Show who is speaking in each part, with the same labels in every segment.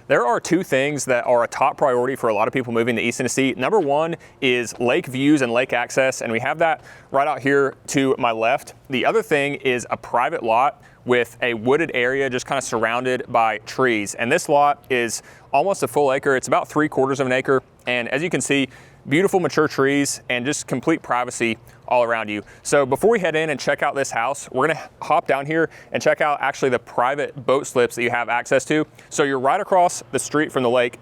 Speaker 1: There are two things that are a top priority for a lot of people moving to East Tennessee. Number one is lake views and lake access, and we have that right out here to my left. The other thing is a private lot with a wooded area just kind of surrounded by trees. And this lot is almost a full acre. It's about 3/4 of an acre. And as you can see, beautiful mature trees and just complete privacy all around you. So before we head in and check out this house, we're gonna hop down here and check out actually the private boat slips that you have access to. So you're right across the street from the lake.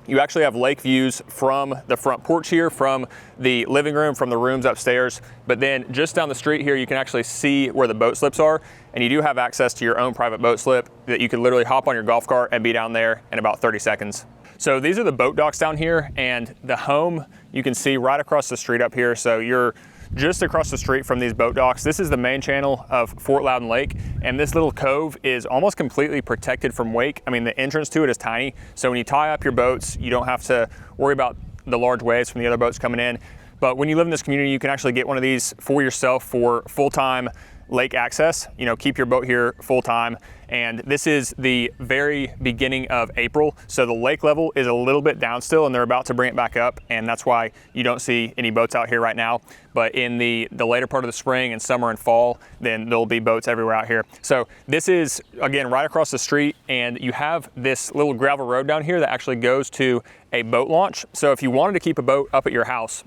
Speaker 1: You actually have lake views from the front porch here, from the living room, from the rooms upstairs. But then just down the street here, you can actually see where the boat slips are. And you do have access to your own private boat slip that you could literally hop on your golf cart and be down there in about 30 seconds. So these are the boat docks down here, and the home you can see right across the street up here. So you're just across the street from these boat docks. This is the main channel of Fort Loudon Lake, and this little cove is almost completely protected from wake. I mean, the entrance to it is tiny, so when you tie up your boats, you don't have to worry about the large waves from the other boats coming in. But when you live in this community, you can actually get one of these for yourself for full-time lake access. You know, keep your boat here full-time. And this is the very beginning of April, so the lake level is a little bit down still, and they're about to bring it back up, and that's why you don't see any boats out here right now. But in the later part of the spring and summer and fall, then there'll be boats everywhere out here. So this is, again, right across the street, and you have this little gravel road down here that actually goes to a boat launch. So if you wanted to keep a boat up at your house,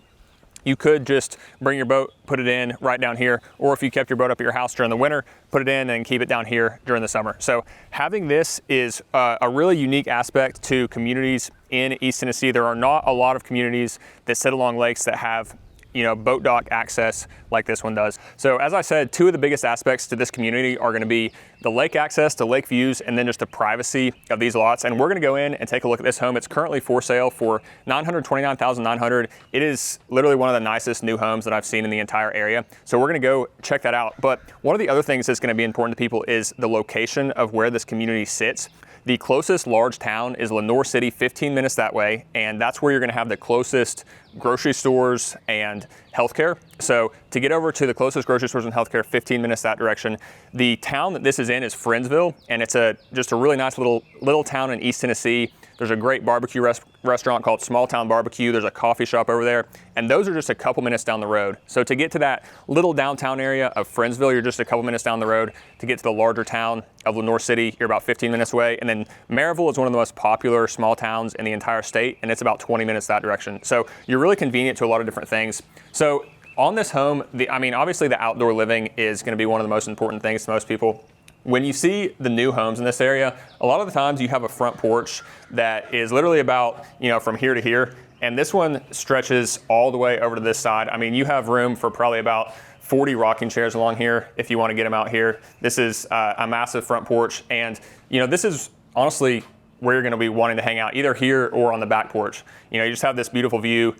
Speaker 1: you could just bring your boat, put it in right down here, or if you kept your boat up at your house during the winter, put it in and keep it down here during the summer. So having this is a really unique aspect to communities in East Tennessee. There are not a lot of communities that sit along lakes that have, you know, boat dock access like this one does. So as I said, two of the biggest aspects to this community are gonna be the lake access, the lake views, and then just the privacy of these lots. And we're gonna go in and take a look at this home. It's currently for sale for $929,900. It is literally one of the nicest new homes that I've seen in the entire area. So we're gonna go check that out. But one of the other things that's gonna be important to people is the location of where this community sits. The closest large town is Lenoir City, 15 minutes that way, and that's where you're gonna have the closest grocery stores and healthcare. So to get over to the closest grocery stores and healthcare, 15 minutes that direction. The town that this is in is Friendsville, and it's just a really nice little town in East Tennessee. There's a great barbecue restaurant called Small Town Barbecue. There's a coffee shop over there, and those are just a couple minutes down the road. So to get to that little downtown area of Friendsville, you're just a couple minutes down the road. To get to the larger town of Lenoir City, you're about 15 minutes away. And then Maryville is one of the most popular small towns in the entire state, and it's about 20 minutes that direction. So you're really convenient to a lot of different things. So on this home, obviously the outdoor living is gonna be one of the most important things to most people. When you see the new homes in this area, a lot of the times you have a front porch that is literally about, you know, from here to here. And this one stretches all the way over to this side. I mean, you have room for probably about 40 rocking chairs along here if you want to get them out here. This is a massive front porch. And, you know, this is honestly where you're going to be wanting to hang out, either here or on the back porch. You know, you just have this beautiful view.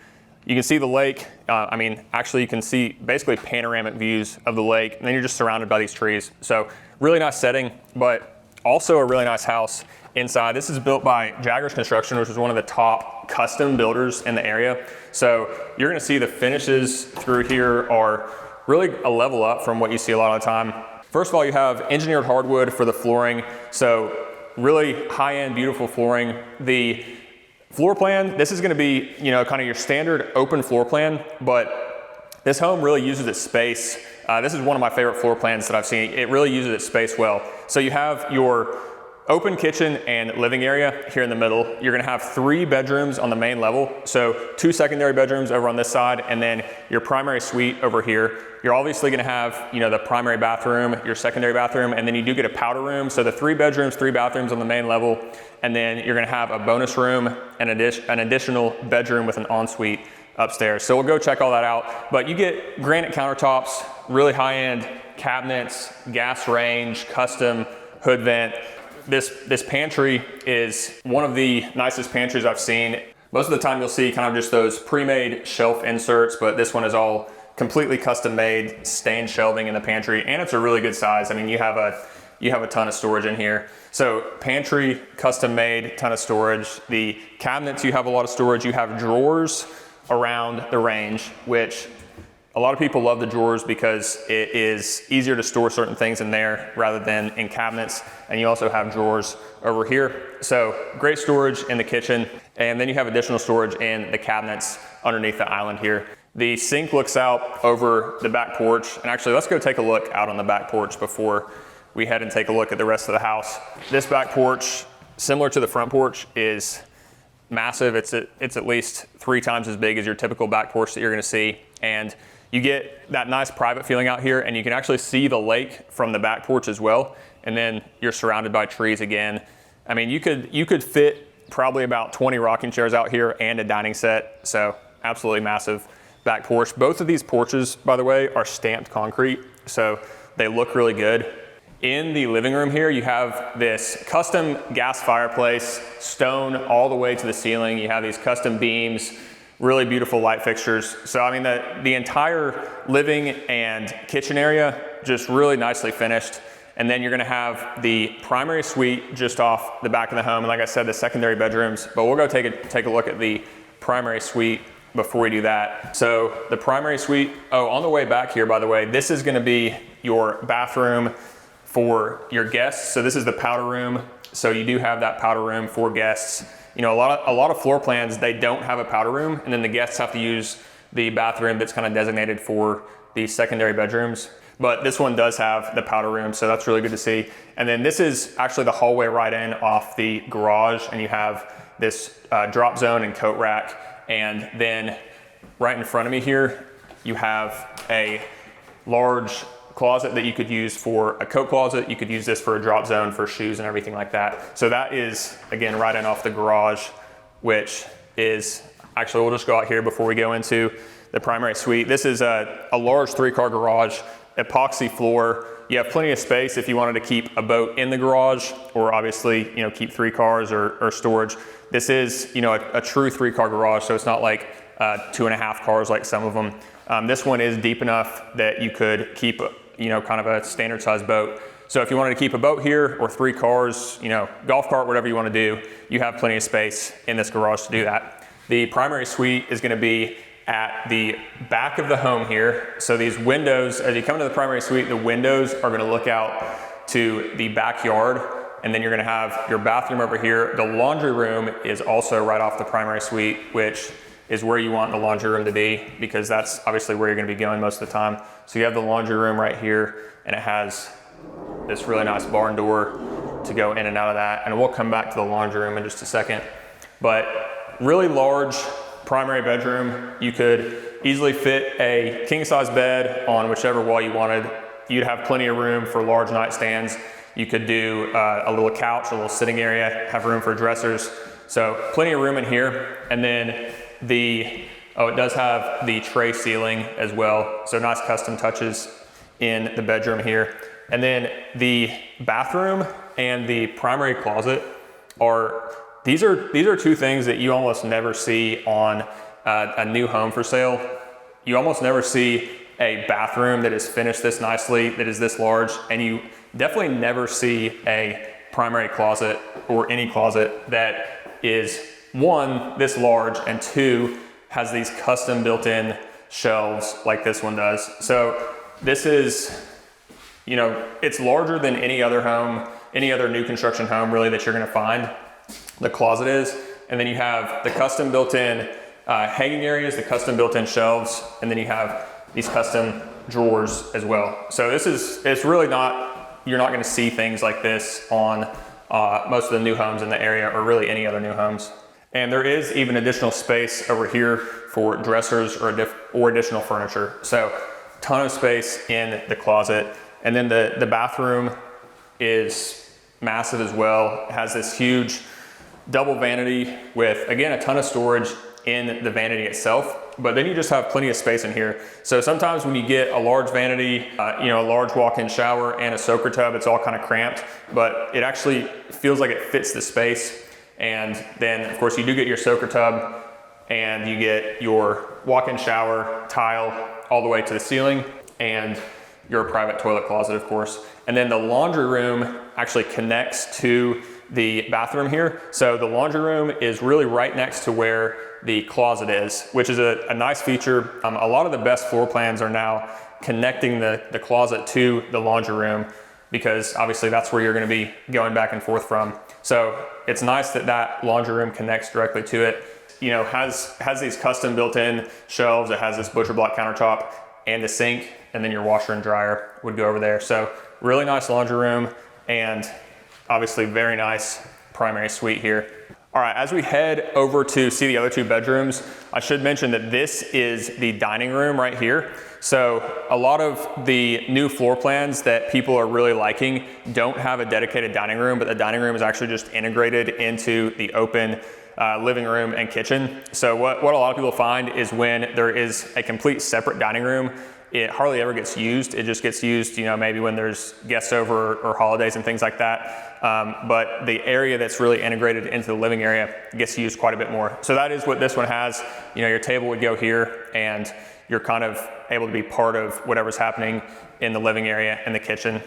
Speaker 1: You can see the lake. Actually you can see basically panoramic views of the lake, and then you're just surrounded by these trees. So really nice setting, but also a really nice house inside. This is built by Jaggers Construction, which is one of the top custom builders in the area. So you're gonna see the finishes through here are really a level up from what you see a lot of the time. First of all, you have engineered hardwood for the flooring. So really high-end, beautiful flooring. The floor plan, this is gonna be, you know, kind of your standard open floor plan, but this home really uses its space. This is one of my favorite floor plans that I've seen. It really uses its space well. So you have your open kitchen and living area here in the middle. You're gonna have 3 bedrooms on the main level. So 2 secondary bedrooms over on this side, and then your primary suite over here. You're obviously gonna have, you know, the primary bathroom, your secondary bathroom, and then you do get a powder room. So the 3 bedrooms, 3 bathrooms on the main level, and then you're gonna have a bonus room and an additional bedroom with an ensuite upstairs. So we'll go check all that out. But you get granite countertops, really high-end cabinets, gas range, custom hood vent. This pantry is one of the nicest pantries I've seen. Most of the time you'll see kind of just those pre-made shelf inserts, but this one is all completely custom made, stained shelving in the pantry, and it's a really good size. I mean, you have a ton of storage in here. So pantry, custom made, ton of storage. The cabinets, you have a lot of storage. You have drawers around the range, which A lot of people love the drawers because it is easier to store certain things in there rather than in cabinets. And you also have drawers over here. So great storage in the kitchen. And then you have additional storage in the cabinets underneath the island here. The sink looks out over the back porch. And actually, let's go take a look out on the back porch before we head and take a look at the rest of the house. This back porch, similar to the front porch, is massive. It's at least 3 times as big as your typical back porch that you're gonna see. And you get that nice private feeling out here, and you can actually see the lake from the back porch as well. And then you're surrounded by trees again. I mean, you could fit probably about 20 rocking chairs out here and a dining set. So absolutely massive back porch. Both of these porches, by the way, are stamped concrete, so they look really good. In the living room here, you have this custom gas fireplace, stone all the way to the ceiling. You have these custom beams, really beautiful light fixtures. So I mean, the entire living and kitchen area, just really nicely finished. And then you're gonna have the primary suite just off the back of the home. And like I said, the secondary bedrooms, but we'll go take a look at the primary suite before we do that. So the primary suite, on the way back here, by the way, this is gonna be your bathroom for your guests. So this is the powder room. So you do have that powder room for guests. You know, a lot of floor plans, they don't have a powder room, and then the guests have to use the bathroom that's kind of designated for the secondary bedrooms. But this one does have the powder room, so that's really good to see. And then this is actually the hallway right in off the garage, and you have this drop zone and coat rack. And then right in front of me here, you have a large closet that you could use for a coat closet. You could use this for a drop zone for shoes and everything like that. So that is, again, right in off the garage, which is, actually, we'll just go out here before we go into the primary suite. This is a large 3-car garage, epoxy floor. You have plenty of space if you wanted to keep a boat in the garage, or obviously, you know, keep 3 cars or storage. This is, you know, a true 3-car garage, so it's not like 2.5 cars like some of them. This one is deep enough that you could keep, you know, kind of a standard size boat. So if you wanted to keep a boat here or 3 cars, you know, golf cart, whatever you want to do, you have plenty of space in this garage to do that. The primary suite is going to be at the back of the home here. So these windows, as you come to the primary suite, the windows are going to look out to the backyard, and then you're going to have your bathroom over here. The laundry room is also right off the primary suite, which is where you want the laundry room to be, because that's obviously where you're going to be going most of the time. So you have the laundry room right here, and it has this really nice barn door to go in and out of that. And we'll come back to the laundry room in just a second. But really large primary bedroom. You could easily fit a king size bed on whichever wall you wanted. You'd have plenty of room for large nightstands. You could do a little couch, a little sitting area, have room for dressers. So plenty of room in here. And then it does have the tray ceiling as well. So nice custom touches in the bedroom here. And then the bathroom and the primary closet these are 2 things that you almost never see on a new home for sale. You almost never see a bathroom that is finished this nicely, that is this large, and you definitely never see a primary closet or any closet that is 1, this large, and 2, has these custom built-in shelves like this one does. So this is, you know, it's larger than any other home, any other new construction home really that you're gonna find. The closet is, and then you have the custom built-in hanging areas, the custom built-in shelves, and then you have these custom drawers as well. So it's really not, you're not gonna see things like this on most of the new homes in the area, or really any other new homes. And there is even additional space over here for dressers or additional furniture. So ton of space in the closet. And then the bathroom is massive as well. It has this huge double vanity with, again, a ton of storage in the vanity itself, but then you just have plenty of space in here. So sometimes when you get a large vanity, you know, a large walk-in shower and a soaker tub, it's all kind of cramped, but it actually feels like it fits the space. And then of course you do get your soaker tub, and you get your walk-in shower tile all the way to the ceiling, and your private toilet closet, of course. And then the laundry room actually connects to the bathroom here. So the laundry room is really right next to where the closet is, which is a nice feature. A lot of the best floor plans are now connecting the closet to the laundry room, because obviously that's where you're going to be going back and forth from. So it's nice that that laundry room connects directly to it. You know, has these custom built-in shelves. It has this butcher block countertop and a sink, and then your washer and dryer would go over there. So really nice laundry room, and obviously very nice primary suite here. All right, as we head over to see the other two bedrooms, I should mention that this is the dining room right here. So a lot of the new floor plans that people are really liking don't have a dedicated dining room, but the dining room is actually just integrated into the open living room and kitchen. So what a lot of people find is when there is a complete separate dining room, it hardly ever gets used. It just gets used, you know, maybe when there's guests over or holidays and things like that. But the area that's really integrated into the living area gets used quite a bit more. So that is what this one has. You know, your table would go here, and you're kind of able to be part of whatever's happening in the living area and the kitchen.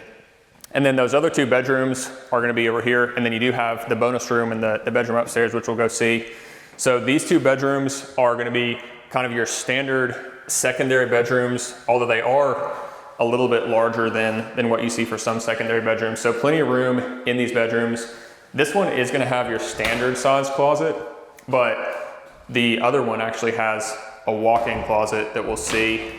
Speaker 1: And then those other two bedrooms are going to be over here. And then you do have the bonus room and the bedroom upstairs, which we'll go see. So these two bedrooms are going to be kind of your standard secondary bedrooms, although they are a little bit larger than what you see for some secondary bedrooms. So plenty of room in these bedrooms. This one is going to have your standard size closet, but the other one actually has a walk-in closet that we'll see.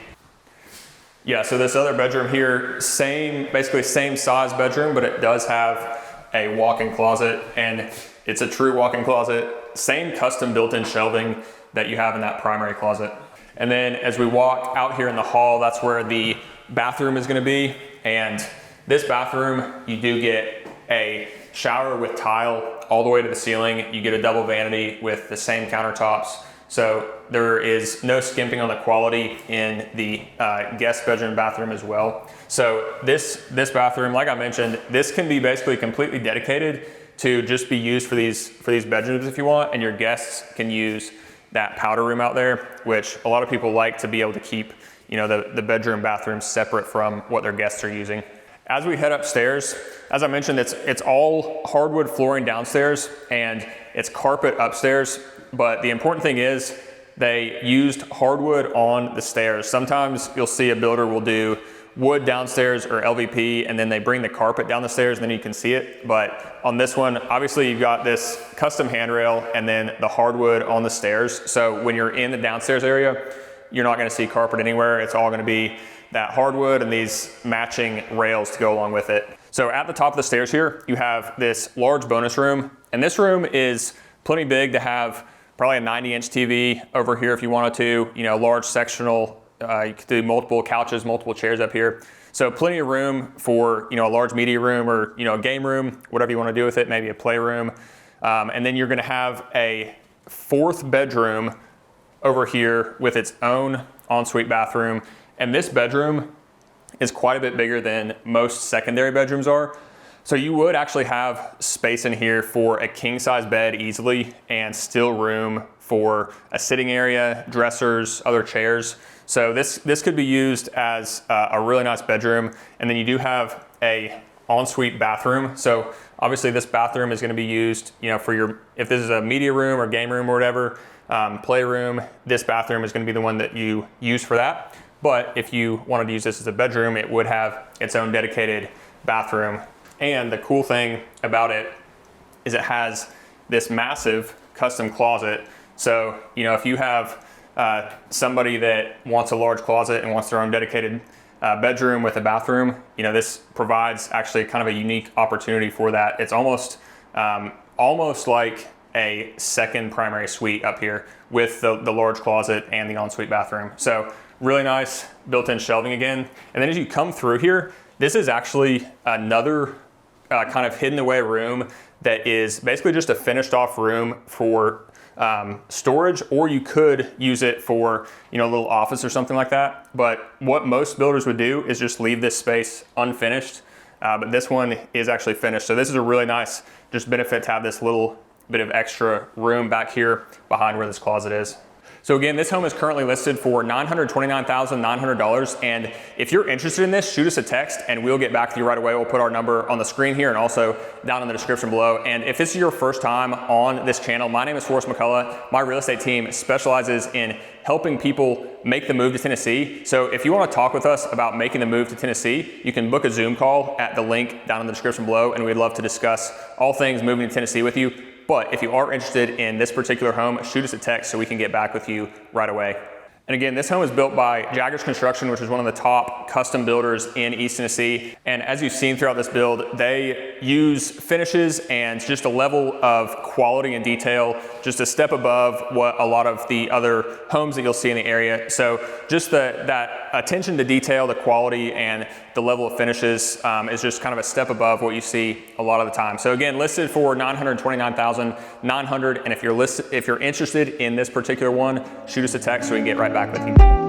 Speaker 1: Yeah, so this other bedroom here, basically same size bedroom, but it does have a walk-in closet, and it's a true walk-in closet. Same custom built-in shelving that you have in that primary closet. And then as we walk out here in the hall, that's where the bathroom is going to be. And this bathroom, you do get a shower with tile all the way to the ceiling. You get a double vanity with the same countertops. So there is no skimping on the quality in the guest bedroom bathroom as well. So this bathroom, like I mentioned, this can be basically completely dedicated to just be used for these bedrooms if you want, and your guests can use that powder room out there, which a lot of people like to be able to keep, you know, the bedroom bathroom separate from what their guests are using. As we head upstairs, as I mentioned, it's all hardwood flooring downstairs and it's carpet upstairs. But the important thing is they used hardwood on the stairs. Sometimes you'll see a builder will do wood downstairs or LVP, and then they bring the carpet down the stairs and then you can see it. But on this one, obviously you've got this custom handrail and then the hardwood on the stairs. So when you're in the downstairs area, you're not gonna see carpet anywhere. It's all gonna be that hardwood and these matching rails to go along with it. So at the top of the stairs here, you have this large bonus room, and this room is plenty big to have probably a 90-inch TV over here if you wanted to, you know, large sectional, you could do multiple couches, multiple chairs up here. So plenty of room for, you know, a large media room or, you know, a game room, whatever you want to do with it, maybe a playroom. And then you're going to have a fourth bedroom over here with its own ensuite bathroom. And this bedroom is quite a bit bigger than most secondary bedrooms are. So you would actually have space in here for a king size bed easily, and still room for a sitting area, dressers, other chairs. So this could be used as a really nice bedroom. And then you do have a ensuite bathroom. So obviously this bathroom is going to be used, you know, for if this is a media room or game room or whatever, playroom, this bathroom is going to be the one that you use for that. But if you wanted to use this as a bedroom, it would have its own dedicated bathroom. And the cool thing about it is it has this massive custom closet. So, you know, if you have somebody that wants a large closet and wants their own dedicated bedroom with a bathroom, you know, this provides actually kind of a unique opportunity for that. It's almost like a second primary suite up here with the large closet and the ensuite bathroom. So really nice built-in shelving again. And then as you come through here, this is actually another kind of hidden away room that is basically just a finished off room for storage, or you could use it for, you know, a little office or something like that. But what most builders would do is just leave this space unfinished. But this one is actually finished. So this is a really nice just benefit to have this little bit of extra room back here behind where this closet is. So again, this home is currently listed for $929,900. And if you're interested in this, shoot us a text and we'll get back to you right away. We'll put our number on the screen here and also down in the description below. And if this is your first time on this channel, my name is Forrest McCullough. My real estate team specializes in helping people make the move to Tennessee. So if you want to talk with us about making the move to Tennessee, you can book a Zoom call at the link down in the description below, and we'd love to discuss all things moving to Tennessee with you. But if you are interested in this particular home, shoot us a text so we can get back with you right away. And again, this home is built by Jaggers Construction, which is one of the top custom builders in East Tennessee. And as you've seen throughout this build, they use finishes and just a level of quality and detail, just a step above what a lot of the other homes that you'll see in the area. So just that attention to detail, the quality and the level of finishes is just kind of a step above what you see a lot of the time. So again, listed for $929,900. And if you're interested in this particular one, shoot us a text so we can get right back with you.